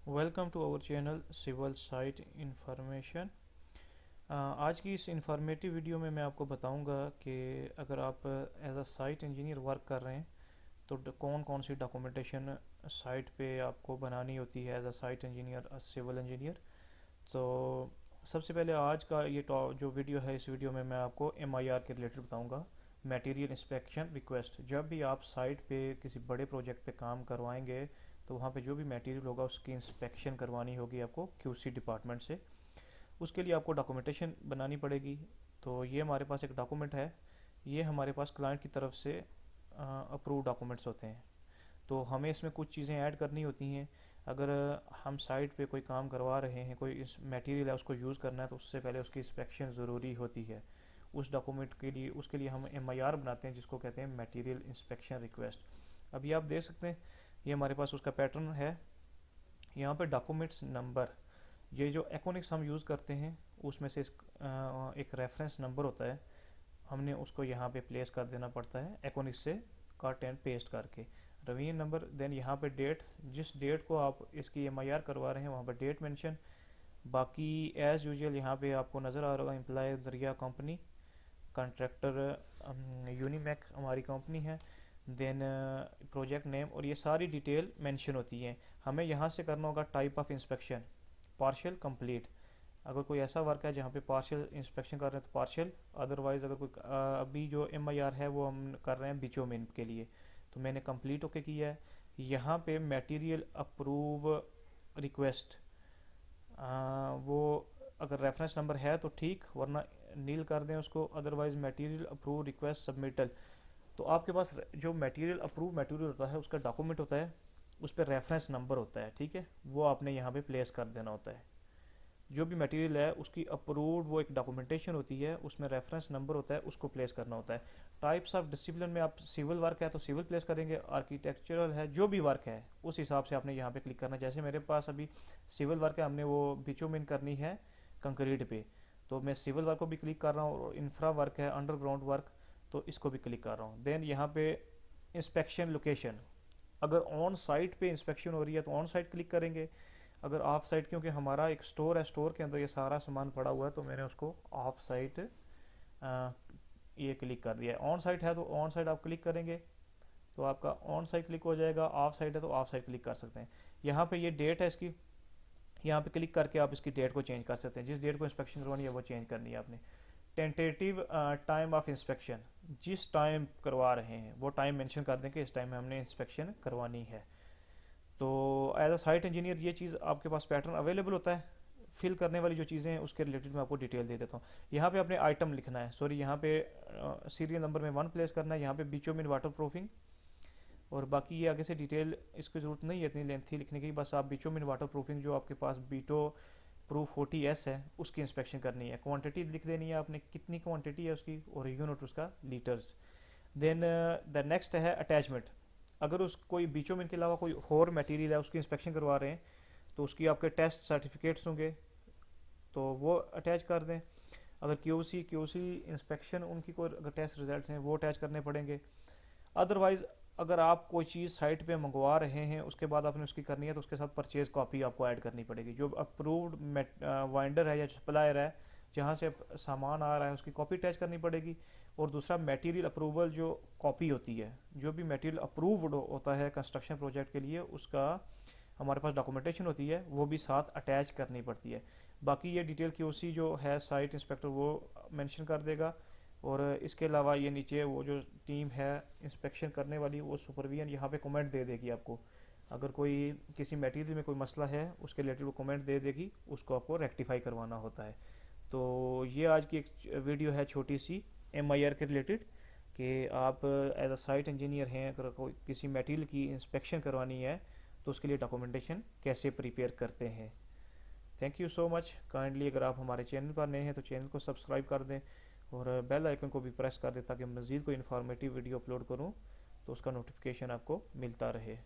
Welcome to our channel civil site information. आज की इस इंफॉर्मेटिव वीडियो में मैं आपको बताऊंगा कि अगर आप as a site engineer work कर रहे हैं तो कौन कौन सी डॉक्यूमेंटेशन साइट पे आपको बनानी होती है as a site engineer, civil engineer. तो सबसे पहले आज का ये जो वीडियो है, इस वीडियो में मैं आपको एमआईआर के रिलेटेड बताऊंगा। Material inspection request. जब भी आप साइट पे किसी बड़े प्रोजेक्ट पे काम करवाएंगे तो वहाँ पे जो भी मटेरियल होगा उसकी इंस्पेक्शन करवानी होगी आपको क्यूसी डिपार्टमेंट से। उसके लिए आपको डॉक्यूमेंटेशन बनानी पड़ेगी। तो ये हमारे पास एक डॉक्यूमेंट है, ये हमारे पास क्लाइंट की तरफ से अप्रूव डॉक्यूमेंट्स होते हैं। तो हमें इसमें कुछ चीज़ें ऐड करनी होती हैं। अगर हम साइट पे कोई काम करवा रहे हैं, कोई इस मटेरियल है उसको यूज़ करना है, तो उससे पहले उसकी इंस्पेक्शन ज़रूरी होती है। उस डॉक्यूमेंट के लिए, उसके लिए हम एमआईआर बनाते हैं जिसको कहते हैं मटेरियल इंस्पेक्शन रिक्वेस्ट। अभी आप देख सकते हैं ये हमारे पास उसका पैटर्न है। यहाँ पे डॉक्यूमेंट्स नंबर, ये जो एकोनिक्स हम यूज़ करते हैं उसमें से एक रेफरेंस नंबर होता है, हमने उसको यहाँ पे प्लेस कर देना पड़ता है एकोनिक्स से कट एंड पेस्ट करके। रवीन नंबर, देन यहाँ पे डेट, जिस डेट को आप इसकी एमआईआर करवा रहे हैं वहाँ पर डेट मेंशन। बाकी एज यूजुअल यहाँ पे आपको नज़र आ रहा होगा एम्प्लॉय दरिया कंपनी, कॉन्ट्रैक्टर यूनिमैक हमारी कंपनी है। देन प्रोजेक्ट नेम, और ये सारी डिटेल मेंशन होती है। हमें यहाँ से करना होगा type of inspection, partial, complete. अगर कोई ऐसा वर्क है जहाँ पे पार्शियल इंस्पेक्शन कर रहे हैं तो पार्शियल, अदरवाइज अगर कोई अभी जो एमआईआर है वो हम कर रहे हैं बिचोमिन के लिए, तो मैंने कंप्लीट होके किया है। यहाँ पे मटेरियल अप्रूव रिक्वेस्ट, वो अगर रेफरेंस नंबर है तो ठीक, वरना नील कर दें उसको, otherwise material approve request submittal. तो आपके पास जो मटेरियल अप्रूव मटेरियल होता है उसका डॉक्यूमेंट होता है, उस पर रेफरेंस नंबर होता है, ठीक है, वो आपने यहाँ पे प्लेस कर देना होता है। जो भी मटेरियल है उसकी अप्रूव्ड वो एक डॉक्यूमेंटेशन होती है, उसमें रेफरेंस नंबर होता है, उसको प्लेस करना होता है। टाइप्स ऑफ डिसिप्लिन में आप सिविल वर्क है तो सिविल प्लेस करेंगे, आर्किटेक्चरल है, जो भी वर्क है उस हिसाब से आपने यहाँ पे क्लिक करना है। जैसे मेरे पास अभी सिविल वर्क है, हमने वो बिचुमिन करनी है कंक्रीट पे, तो मैं सिविल वर्क को भी क्लिक कर रहा हूँ। और इंफ्रा वर्क है, अंडरग्राउंड वर्क, तो इसको भी क्लिक कर रहा हूँ। देन यहाँ पे इंस्पेक्शन लोकेशन, अगर ऑन साइट पे इंस्पेक्शन हो रही है तो ऑन साइट क्लिक करेंगे। अगर ऑफ साइट, क्योंकि हमारा एक स्टोर है, स्टोर के अंदर ये सारा सामान पड़ा हुआ है, तो मैंने उसको ऑफ साइट ये क्लिक कर दिया है। ऑन साइट है तो ऑन साइट आप क्लिक करेंगे तो आपका ऑन साइट क्लिक हो जाएगा, ऑफ साइट है तो ऑफ साइट क्लिक कर सकते हैं। यहाँ पे ये डेट है इसकी, यहाँ पे क्लिक करके आप इसकी डेट को चेंज कर सकते हैं, जिस डेट को इंस्पेक्शन करवानी है वो चेंज करनी है आपने। टेंटेटिव टाइम ऑफ इंस्पेक्शन, जिस टाइम करवा रहे हैं वो टाइम मेंशन कर दें कि इस टाइम में हमने इंस्पेक्शन करवानी है। तो एज अ साइट इंजीनियर ये चीज़ आपके पास पैटर्न अवेलेबल होता है। फिल करने वाली जो चीज़ें हैं उसके रिलेटेड मैं आपको डिटेल दे देता हूँ। यहाँ पे आपने आइटम लिखना है, सॉरी यहाँ पे सीरियल नंबर में 1 प्लेस करना है, यहाँ पे बीचों में वाटर प्रूफिंग, और बाकी ये आगे से डिटेल इसकी ज़रूरत नहीं है इतनी लेंथी लिखने की। बस आप बीचों में वाटर प्रूफिंग जो आपके पास बीटो प्रूफ 40S है उसकी इंस्पेक्शन करनी है। क्वांटिटी लिख देनी है आपने, कितनी क्वांटिटी है उसकी, और यूनिट उसका लीटर्स। देन द नेक्स्ट है अटैचमेंट। अगर उस कोई बीचों के अलावा कोई और मटेरियल है उसकी इंस्पेक्शन करवा रहे हैं तो उसकी आपके टेस्ट सर्टिफिकेट्स होंगे तो वो अटैच कर दें। अगर क्यूसी इंस्पेक्शन उनकी कोई अगर टेस्ट रिजल्ट्स हैं वो अटैच करने पड़ेंगे। अदरवाइज अगर आप कोई चीज़ साइट पे मंगवा रहे हैं उसके बाद आपने उसकी करनी है तो उसके साथ परचेज कॉपी आपको ऐड करनी पड़ेगी। जो अप्रूव्ड वाइंडर है या सप्लायर है जहाँ से सामान आ रहा है उसकी कॉपी अटैच करनी पड़ेगी। और दूसरा मटेरियल अप्रूवल जो कॉपी होती है, जो भी मटेरियल अप्रूव्ड होता है कंस्ट्रक्शन प्रोजेक्ट के लिए, उसका हमारे पास डॉक्यूमेंटेशन होती है, वो भी साथ अटैच करनी पड़ती है। बाकी ये डिटेल क्यूसी जो है साइट इंस्पेक्टर वो मेंशन कर देगा। और इसके अलावा ये नीचे वो जो टीम है इंस्पेक्शन करने वाली वो सुपरविजन यहाँ पे कमेंट दे देगी आपको। अगर कोई किसी मटेरियल में कोई मसला है उसके रिलेटेड वो कमेंट दे देगी, उसको आपको रेक्टिफाई करवाना होता है। तो ये आज की एक वीडियो है छोटी सी एमआईआर के रिलेटेड, कि आप एज अ साइट इंजीनियर हैं, अगर कोई किसी मटेरियल की इंस्पेक्शन करवानी है तो उसके लिए डॉक्यूमेंटेशन कैसे प्रिपेयर करते हैं। Thank you so much. Kindly अगर आप हमारे चैनल पर नए हैं तो चैनल को सब्सक्राइब कर दें और बेल आइकन को भी प्रेस कर दें ताकि मज़ीद कोई इन्फॉर्मेटिव वीडियो अपलोड करूँ तो उसका नोटिफिकेशन आपको मिलता रहे।